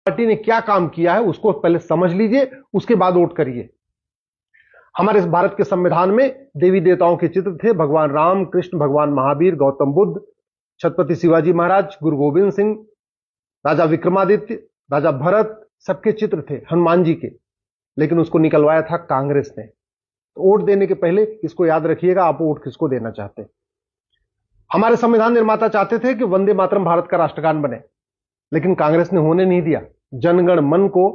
Party ने क्या काम किया है उसको पहले समझ लीजिए, उसके बाद वोट करिए। हमारे इस भारत के संविधान में देवी देवताओं के चित्र थे, भगवान राम, कृष्ण, भगवान महावीर, गौतम बुद्ध, छत्रपति शिवाजी महाराज, गुरु गोविंद सिंह, राजा विक्रमादित्य, राजा भरत, सबके चित्र थे, हनुमान जी के। लेकिन उसको निकलवाया था कांग्रेस ने। तो वोट देने के पहले इसको याद रखिएगा, आप वोट किसको देना चाहते हैं। हमारे संविधान निर्माता चाहते थे कि वंदे मातरम भारत का राष्ट्रगान बने, लेकिन कांग्रेस ने होने नहीं दिया। जनगण मन को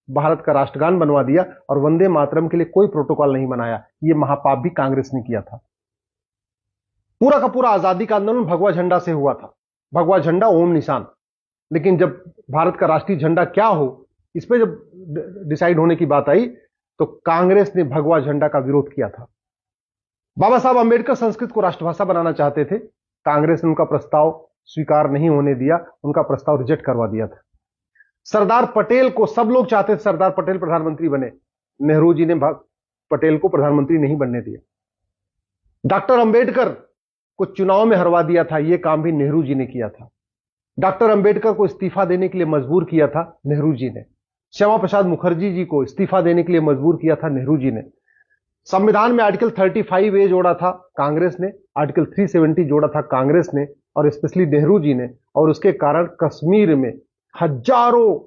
भारत का राष्ट्रगान बनवा दिया और वंदे मातरम के लिए कोई प्रोटोकॉल नहीं बनाया। यह महापाप भी कांग्रेस ने किया था। पूरा का पूरा आजादी का आंदोलन भगवा झंडा से हुआ था, भगवा झंडा ओम निशान। लेकिन जब भारत का राष्ट्रीय झंडा क्या हो, इस पे जब डिसाइड होने की बात आई, तो कांग्रेस ने भगवा झंडा का विरोध किया था। बाबा साहब अंबेडकर संस्कृत को राष्ट्रभाषा बनाना चाहते थे, कांग्रेस ने उनका प्रस्ताव स्वीकार नहीं होने दिया, उनका प्रस्ताव रिजेक्ट करवा दिया था। सरदार पटेल को सब लोग चाहते थे सरदार पटेल प्रधानमंत्री बने, नेहरू जी ने पटेल को प्रधानमंत्री नहीं बनने दिया। डॉक्टर अंबेडकर को चुनाव में हरवा दिया था, यह काम भी नेहरू जी ने किया था। डॉक्टर अंबेडकर को इस्तीफा देने के लिए मजबूर किया था नेहरू जी ने। श्यामा प्रसाद मुखर्जी जी को इस्तीफा देने के लिए मजबूर किया था नेहरू जी ने। संविधान में आर्टिकल 35A जोड़ा था कांग्रेस ने, आर्टिकल 370 जोड़ा था कांग्रेस ने और स्पेशली नेहरू जी ने। और उसके कारण कश्मीर में हजारों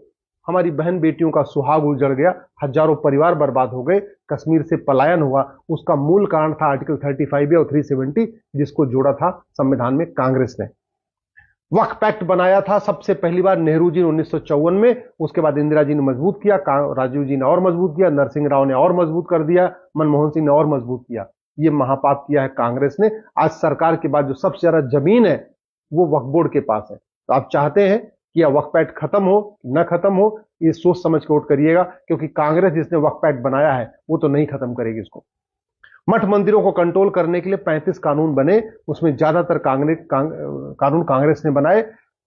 हमारी बहन बेटियों का सुहाग उजड़ गया, हजारों परिवार बर्बाद हो गए, कश्मीर से पलायन हुआ। उसका मूल कारण था आर्टिकल 35A और 370, जिसको जोड़ा था संविधान में कांग्रेस ने। वक्फ पैक्ट बनाया था सबसे पहली बार नेहरू जी ने 1954 में, उसके बाद इंदिरा जी ने मजबूत किया, राजीव जी ने और मजबूत किया, नरसिंह राव ने और मजबूत कर दिया, मनमोहन सिंह ने और मजबूत किया। यह महापाप किया है कांग्रेस ने। आज सरकार के बाद जो सबसे ज्यादा जमीन है वो वक्फ बोर्ड के पास है। तो आप चाहते हैं कि यह वक्फ पैक्ट खत्म हो न खत्म हो, ये सोच समझ के वोट करिएगा, क्योंकि कांग्रेस जिसने वक्फ पैक्ट बनाया है वो तो नहीं खत्म करेगी इसको। मठ मंदिरों को कंट्रोल करने के लिए 35 कानून बने, उसमें ज्यादातर कानून कांग्रेस ने बनाए।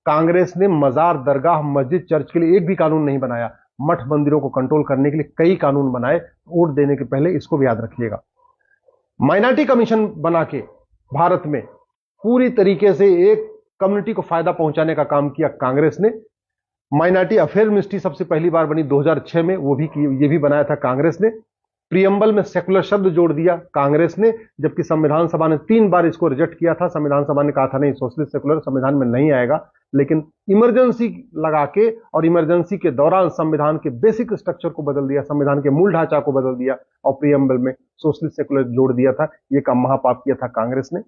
कांग्रेस ने मजार, दरगाह, मस्जिद, चर्च के लिए एक भी कानून नहीं बनाया। मठ मंदिरों को कंट्रोल करने के लिए कई कानून बनाए। वोट देने के पहले इसको भी याद रखिएगा। माइनॉरिटी कमीशन बना के भारत में पूरी तरीके से एक कम्युनिटी को फायदा पहुंचाने का काम किया कांग्रेस ने। माइनॉरिटी अफेयर मिनिस्ट्री सबसे पहली बार बनी 2006 में, ये भी बनाया था कांग्रेस ने। प्रियम्बल में सेकुलर शब्द जोड़ दिया कांग्रेस ने, जबकि संविधान सभा ने 3 बार इसको रिजेक्ट किया था। संविधान सभा ने कहा था नहीं, सोशलिस्ट सेकुलर संविधान में नहीं आएगा। लेकिन इमरजेंसी लगा के और इमरजेंसी के दौरान संविधान के बेसिक स्ट्रक्चर को बदल दिया, संविधान के मूल ढांचा को बदल दिया और प्रियम्बल में सोशलिस्ट सेकुलर जोड़ दिया था। यह काम महापाप किया था कांग्रेस ने।